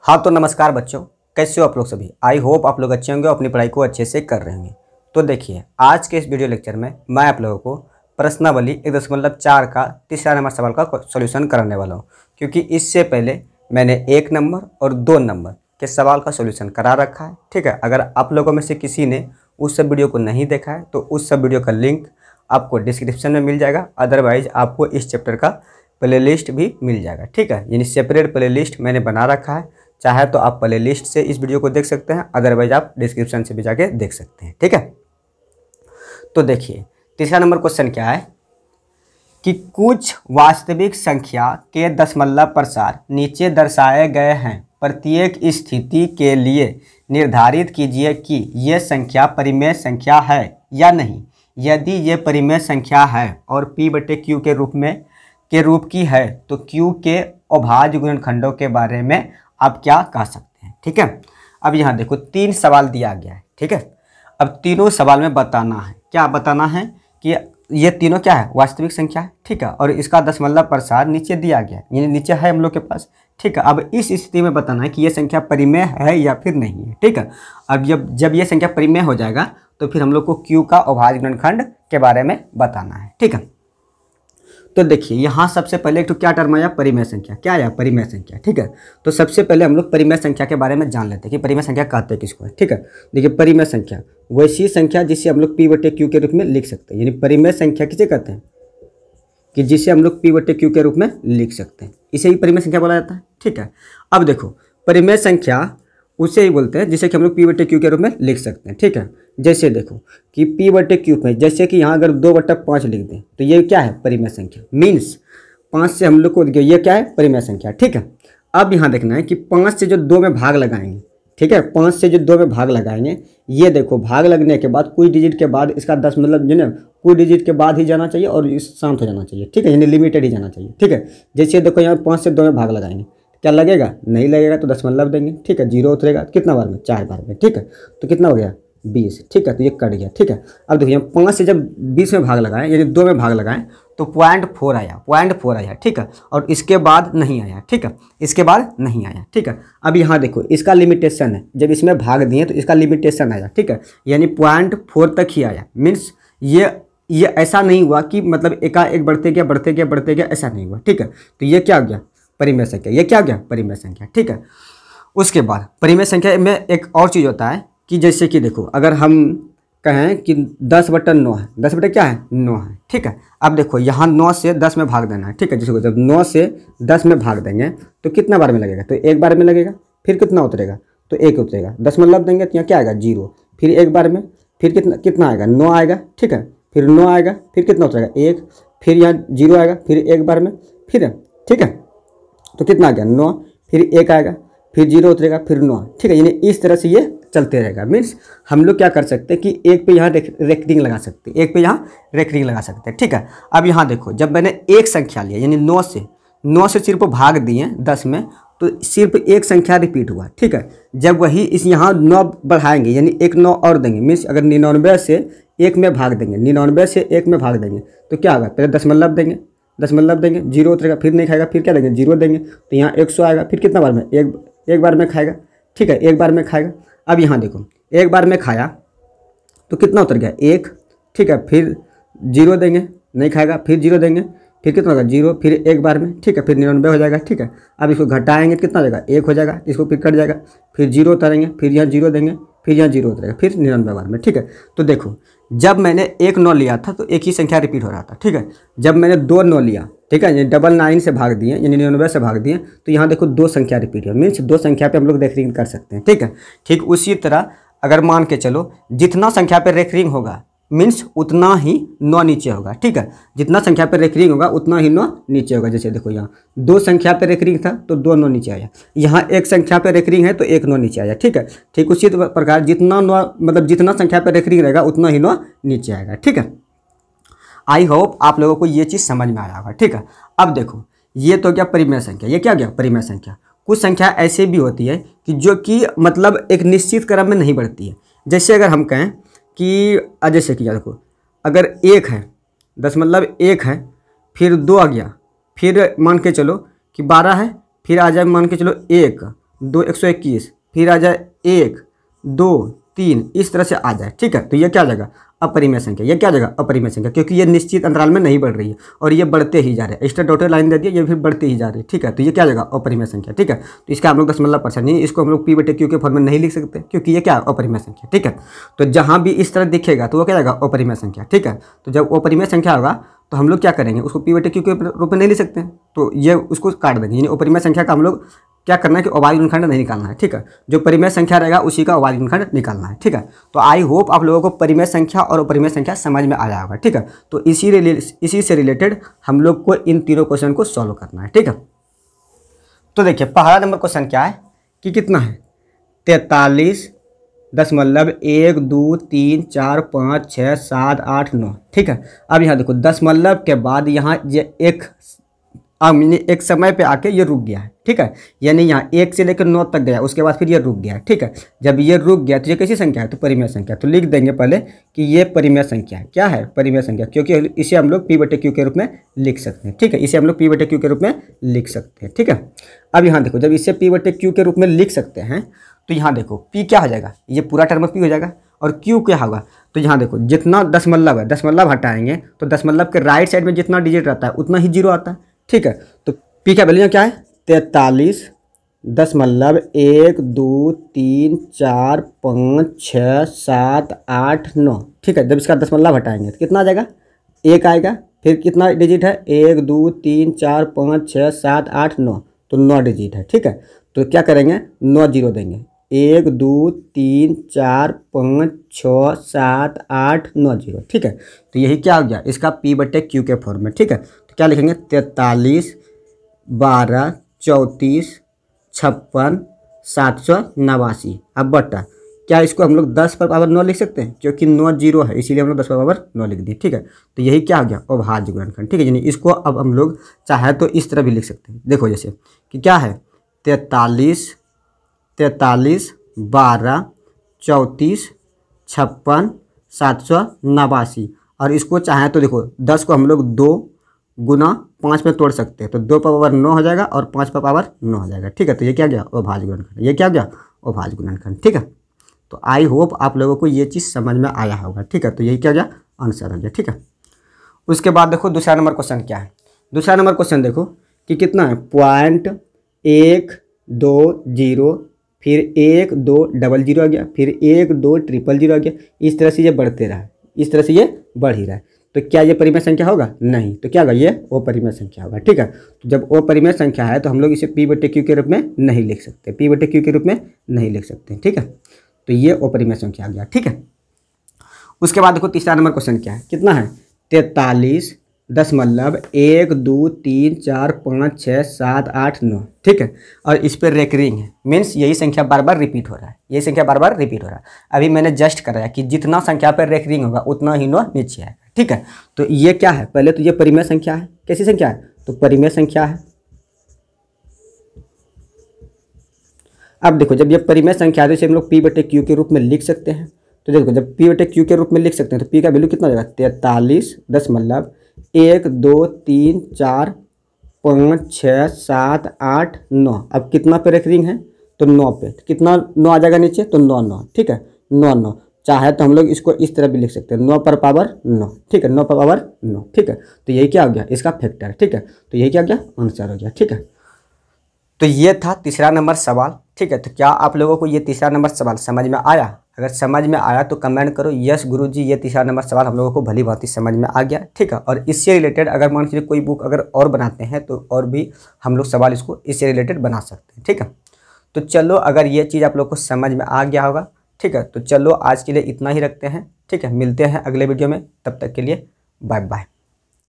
हाँ तो नमस्कार बच्चों, कैसे हो आप लोग सभी। आई होप आप लोग अच्छे होंगे, अपनी पढ़ाई को अच्छे से कर रहे होंगे। तो देखिए आज के इस वीडियो लेक्चर में मैं आप लोगों को प्रश्नावली 1.4 का तीसरा नंबर सवाल का सॉल्यूशन कराने वाला हूँ, क्योंकि इससे पहले मैंने 1 नंबर और 2 नंबर के सवाल का सॉल्यूशन करा रखा है। ठीक है, अगर आप लोगों में से किसी ने उस सब वीडियो को नहीं देखा है तो उस सब वीडियो का लिंक आपको डिस्क्रिप्शन में मिल जाएगा। अदरवाइज आपको इस चैप्टर का प्लेलिस्ट भी मिल जाएगा। ठीक है, यानी सेपरेट प्लेलिस्ट मैंने बना रखा है। चाहे तो आप प्ले लिस्ट से इस वीडियो को देख सकते हैं, अदरवाइज आप डिस्क्रिप्शन से भी जाके देख सकते हैं। ठीक है, तो देखिए तीसरा नंबर क्वेश्चन क्या है कि कुछ वास्तविक संख्या के दशमलव प्रसार नीचे दर्शाए गए हैं। प्रत्येक स्थिति के लिए निर्धारित कीजिए कि यह संख्या परिमेय संख्या है या नहीं। यदि ये परिमेय संख्या है और p/q के रूप की है तो q के अभाज्य गुणनखंडों के बारे में आप क्या कह सकते हैं। ठीक है, अब यहाँ देखो 3 सवाल दिया गया है। ठीक है, अब तीनों सवाल में बताना है, क्या बताना है कि ये तीनों क्या है, वास्तविक संख्या है। ठीक है, और इसका दशमलव प्रसार नीचे दिया गया है, यानी नीचे है हम लोग के पास। ठीक है, अब इस स्थिति में बताना है कि ये संख्या परिमेय है या फिर नहीं है। ठीक है, अब जब ये संख्या परिमेय हो जाएगा तो फिर हम लोग को q का अभाज्य गुणनखंड के बारे में बताना है। ठीक है, तो देखिए यहाँ सबसे पहले एक तो क्या टर्म आया, परिमेय संख्या। क्या आया, परिमेय संख्या। ठीक है, तो सबसे पहले हम लोग परिमेय संख्या के बारे में जान लेते हैं कि परिमेय संख्या कहते हैं किसको है। ठीक है, देखिए परिमेय संख्या वैसी संख्या जिसे हम लोग p/q के रूप में लिख सकते हैं। यानी परिमेय संख्या किसे कहते हैं कि जिसे हम लोग p/q के रूप में लिख सकते हैं, इसे ही परिमेय संख्या बोला जाता है। ठीक है, अब देखो परिमेय संख्या उसे ही बोलते हैं जिसे कि हम लोग p/q के रूप में लिख सकते हैं। ठीक है, जैसे देखो कि p/q में जैसे कि यहाँ अगर 2/5 लिख दें तो ये क्या है, परिमेय संख्या। मीन्स 5 से हम लोग को ये क्या है, परिमेय संख्या। ठीक है, अब यहाँ देखना है कि 5 से जो 2 में भाग लगाएंगे। ठीक है, 5 से जो 2 में भाग लगाएंगे, ये देखो भाग लगने के बाद कोई डिजिट के बाद इसका दशमलव जो है कोई डिजिट के बाद ही जाना चाहिए और इस शांत हो जाना चाहिए। ठीक है, यानी लिमिटेड ही जाना चाहिए। ठीक है, जैसे देखो यहाँ 5 से 2 में भाग लगाएंगे, क्या लगेगा, नहीं लगेगा तो दशमलव देंगे। ठीक है, 0 उतरेगा कितना बार में, 4 बार में। ठीक है, तो कितना हो गया, 20। ठीक है, तो ये कट गया। ठीक है, अब देखिए 5 से जब 20 में भाग लगाएं यानी 2 में भाग लगाएं तो 0.4 आया, 0.4 आया। ठीक है, और इसके बाद नहीं आया। ठीक है, इसके बाद नहीं आया। ठीक है, अब यहाँ देखो इसका लिमिटेशन है, जब इसमें भाग दिए तो इसका लिमिटेशन आया। ठीक है, यानी 0.4 तक ही आया। मीन्स ये ऐसा नहीं हुआ कि मतलब एकाएक बढ़ते गया ऐसा नहीं हुआ। ठीक है, तो ये क्या हो गया, परिमेय संख्या। ये क्या हो गया, परिमेय संख्या। ठीक है, उसके बाद परिमेय संख्या में एक और चीज़ होता है कि जैसे कि देखो अगर हम कहें कि 10/9 है, 10 बटे क्या है, 9 है। ठीक है, अब देखो यहाँ 9 से 10 में भाग देना है। ठीक है, जैसे जब 9 से 10 में भाग देंगे तो कितना बार में लगेगा, तो 1 बार में लगेगा। फिर कितना उतरेगा, तो 1 उतरेगा। दशमलव देंगे तो यहाँ क्या आएगा, 0। फिर 1 बार में फिर कितना आएगा, 9 आएगा। ठीक है, फिर 9 आएगा, फिर कितना उतरेगा, 1। फिर यहाँ 0 आएगा, फिर 1 बार में फिर। ठीक है, तो कितना आ गया, 9। फिर 1 आएगा, फिर 0 उतरेगा, फिर 9। ठीक है, यानी इस तरह से ये चलते रहेगा। मीन्स हम लोग क्या कर सकते हैं कि 1 पे यहाँ रेकरिंग लगा सकते हैं, 1 पे यहाँ रेकरिंग लगा सकते हैं। ठीक है, अब यहाँ देखो जब मैंने एक संख्या लिया यानी 9 से सिर्फ भाग दिए 10 में तो सिर्फ एक संख्या रिपीट हुआ। ठीक है, जब वही इस यहाँ 9 बढ़ाएंगे यानी एक 9 और देंगे। मीन्स अगर 99 से 1 में भाग देंगे, 99 से 1 में भाग देंगे तो क्या होगा, पहले दशमलव देंगे, 0 उतरेगा, फिर नहीं खाएगा, फिर क्या देंगे, 0 देंगे तो यहाँ 100 आएगा। फिर कितना बार में, एक बार में खाएगा। ठीक है, 1 बार में खाएगा। अब यहाँ देखो 1 बार में खाया तो कितना उतर गया, 1। ठीक है, फिर 0 देंगे, नहीं खाएगा, फिर 0 देंगे, फिर कितना होगा, 0। फिर 1 बार में, ठीक है, फिर 99 हो जाएगा। ठीक है, अब इसको घटाएंगे कितना हो जाएगा, 1 हो जाएगा, इसको फिर कट जाएगा, फिर 0 उतारेंगे, फिर यहाँ 0 देंगे, फिर यहाँ 0 उतरेगा, फिर 99 बार में। ठीक है, तो देखो जब मैंने 1 9 लिया था तो एक ही संख्या रिपीट हो रहा था। ठीक है, जब मैंने 2 9 लिया, ठीक है, यानी 99 से भाग दिए यानी 99 से भाग दिए तो यहाँ देखो 2 संख्या रिपीट हुआ। मीन्स 2 संख्या पे हम लोग रेकरिंग कर सकते हैं। ठीक है, ठीक उसी तरह अगर मान के चलो जितना संख्या पे रेकरिंग होगा मीन्स उतना ही 9 नीचे होगा। ठीक है, जितना संख्या पे रेकरिंग होगा उतना ही 9 नीचे होगा। जैसे देखो यहाँ 2 संख्या पे रेकरिंग था तो 2 9 नीचे आया, यहाँ 1 संख्या पे रेकरिंग है तो 1 9 नीचे आया। ठीक है, ठीक उसी प्रकार जितना 9 मतलब जितना संख्या पे रेकरिंग रहेगा उतना ही 9 नीचे आएगा। ठीक है, आई होप आप लोगों को ये चीज़ समझ में आया होगा। ठीक है, अब देखो ये तो क्या परिमेय संख्या, ये क्या गया, परिमेय संख्या। कुछ संख्या ऐसे भी होती है कि जो कि मतलब एक निश्चित क्रम में नहीं बढ़ती है। जैसे अगर हम कहें कि जैसे कि देखो अगर 1 है, दशमलव 1 है, फिर 2 आ गया, फिर मान के चलो कि 12 है, फिर आ जाए मान के चलो 1 2 121, फिर आ जाए 1 2 3, इस तरह से आ जाए, ठीक है। तो ये क्या आ जाएगा, अपरिमेय संख्या। ये क्या आ जाएगा, अपरिमेय संख्या, क्योंकि ये निश्चित अंतराल में नहीं बढ़ रही है और ये बढ़ते ही जा रहे हैं। एक्स्ट्रा डॉटेड लाइन दे दिया, ये फिर बढ़ते ही जा रही है, ठीक है। तो ये क्या आ जाएगा, अपरिमेय संख्या, ठीक है। तो इसका हम लोग दशमलव परसेंट नहीं, इसको हम लोग पी बटे क्यू के फॉर्म में नहीं लिख सकते, क्योंकि ये क्या है, अपरिमेय संख्या, ठीक है। तो जहाँ भी इस तरह दिखेगा तो वो क्या आएगा, अपरिमेय संख्या, ठीक है। तो जब अपरिमेय संख्या होगा तो हम लोग क्या करेंगे, उसको पी बटे क्यू के रूप में नहीं लिख सकते, तो ये उसको काट देंगे। यानी अपरिमेय संख्या का हम लोग क्या करना है कि अभाज्य गुणनखंड नहीं निकालना है, ठीक है। जो परिमेय संख्या रहेगा उसी का अभाज्य गुणनखंड निकालना है, ठीक है। तो आई होप आप लोगों को परिमेय संख्या और अपरिमेय संख्या समझ में आ जाएगा, ठीक है। तो इसी से रिलेटेड हम लोग को इन तीनों क्वेश्चन को सॉल्व करना है, ठीक है। तो देखिए पहला नंबर क्वेश्चन क्या है कि कितना है, 43.2345678 9, ठीक है। अब यहाँ देखो दशमलव के बाद यहाँ ये एक समय पे आके ये रुक गया है, ठीक है। यानी यहाँ 1 से लेकर 9 तक गया, उसके बाद फिर ये रुक गया है, ठीक है। जब ये रुक गया तो ये कैसी संख्या है, तो परिमेय संख्या। तो लिख देंगे पहले कि ये परिमेय संख्या है। क्या है, परिमेय संख्या, क्योंकि इसे हम लोग पी बटे क्यू के रूप में लिख सकते हैं, ठीक है। इसे हम लोग पी बटे क्यू के रूप में लिख सकते हैं, ठीक है। अब यहाँ देखो जब इसे पी बटे क्यू के रूप में लिख सकते हैं तो यहाँ देखो पी क्या हो जाएगा, ये पूरा टर्म पी हो जाएगा, और क्यू क्या होगा, तो यहाँ देखो जितना दशमलव है, दशमलव हटाएंगे तो दशमलव के राइट साइड में जितना डिजिट रहता है उतना ही जीरो आता है, ठीक है। तो पी का वैल्यू क्या है, 43.123456789, ठीक है। जब इसका दशमलव हटाएंगे तो कितना आ जाएगा, 1 आएगा, फिर कितना डिजिट है, 1 2 3 4 5 6 7 8 9, तो 9 डिजिट है, ठीक है। तो क्या करेंगे, 9 जीरो देंगे, 1 2 3 4 5 6 7 8 9 जीरो, ठीक है। तो यही क्या हो गया, इसका पी बटे क्यू के फॉर्म में, ठीक है। तो क्या लिखेंगे, 43 12 34 56 789। अब बटा, क्या इसको हम लोग 10 पर पावर 9 लिख सकते हैं, क्योंकि 9 जीरो है इसीलिए हम लोग 10 पर पावर 9 लिख दिए, ठीक है। तो यही क्या हो गया, अभाज्य गुणनखंड, ठीक है। यानी इसको अब हम लोग चाहे तो इस तरह भी लिख सकते हैं। देखो जैसे कि क्या है, 43 12 34 56 789, और इसको चाहे तो देखो 10 को हम लोग 2 गुना 5 में तोड़ सकते हैं, तो 2 पर पावर 9 हो जाएगा और 5 पर पावर 9 हो जाएगा, ठीक है। तो ये क्या गया, अभाज्य गुणनखंड, ये क्या गया, अभाज्य गुणनखंड, ठीक है। तो आई होप आप लोगों को ये चीज़ समझ में आया होगा, ठीक है। तो यही क्या गया, आंसर हो गया, ठीक है। उसके बाद देखो दूसरा नंबर क्वेश्चन क्या है। दूसरा नंबर क्वेश्चन देखो कि कितना है, 0.120, फिर 1 2 डबल जीरो आ गया, फिर 1 2 ट्रिपल जीरो आ गया। इस तरह से ये बढ़ते रहा है, इस तरह से ये बढ़ ही रहा है। तो क्या ये परिमेय संख्या होगा, नहीं। तो क्या होगा, ये अपरिमेय संख्या होगा, ठीक है। तो जब अपरिमेय संख्या है तो हम लोग इसे पी बटे क्यू के रूप में नहीं लिख सकते, पी बटे क्यू के रूप में नहीं लिख सकते, ठीक है। तो ये अपरिमेय संख्या आ गया, ठीक है। उसके बाद देखो तीसरा नंबर क्वेश्चन क्या है, कितना है, 43.123456789, ठीक है। और इस पर रेकरिंग है, मीन्स यही संख्या बार बार रिपीट हो रहा है, यही संख्या बार बार रिपीट हो रहा है। अभी मैंने जस्ट कराया कि जितना संख्या पर रेकरिंग होगा उतना ही नो नीचे आएगा, ठीक है। तो ये क्या है, पहले तो ये परिमेय संख्या है, कैसी संख्या है, तो परिमेय संख्या है। अब देखो जब ये परिमेय संख्या है तो इसे हम लोग पी बटे क्यू के रूप में लिख सकते हैं। तो देखो जब पी बटे क्यू के रूप में लिख सकते हैं तो पी का वैल्यू कितना हो जाएगा, 43.123456789। अब कितना पे रेकरिंग है, तो 9 पे, कितना 9 आ जाएगा नीचे, तो 9 9, ठीक है, 9 9। चाहे तो हम लोग इसको इस तरह भी लिख सकते हैं, 9 पर पावर 9, ठीक है, 9 पर पावर 9, ठीक है। तो यही क्या हो गया, इसका फैक्टर, ठीक है। तो यही क्या हो गया, आंसर हो गया, ठीक है। तो ये था तीसरा नंबर सवाल, ठीक है। तो क्या आप लोगों को ये तीसरा नंबर सवाल समझ में आया? अगर समझ में आया तो कमेंट करो, यस गुरुजी ये तीसरा नंबर सवाल हम लोगों को भली भांति समझ में आ गया, ठीक है। और इससे रिलेटेड अगर मान लीजिए कोई बुक अगर और बनाते हैं तो और भी हम लोग सवाल इसको इससे रिलेटेड बना सकते हैं, ठीक है। तो चलो अगर ये चीज़ आप लोग को समझ में आ गया होगा, ठीक है। तो चलो आज के लिए इतना ही रखते हैं, ठीक है। मिलते हैं अगले वीडियो में, तब तक के लिए बाय बाय।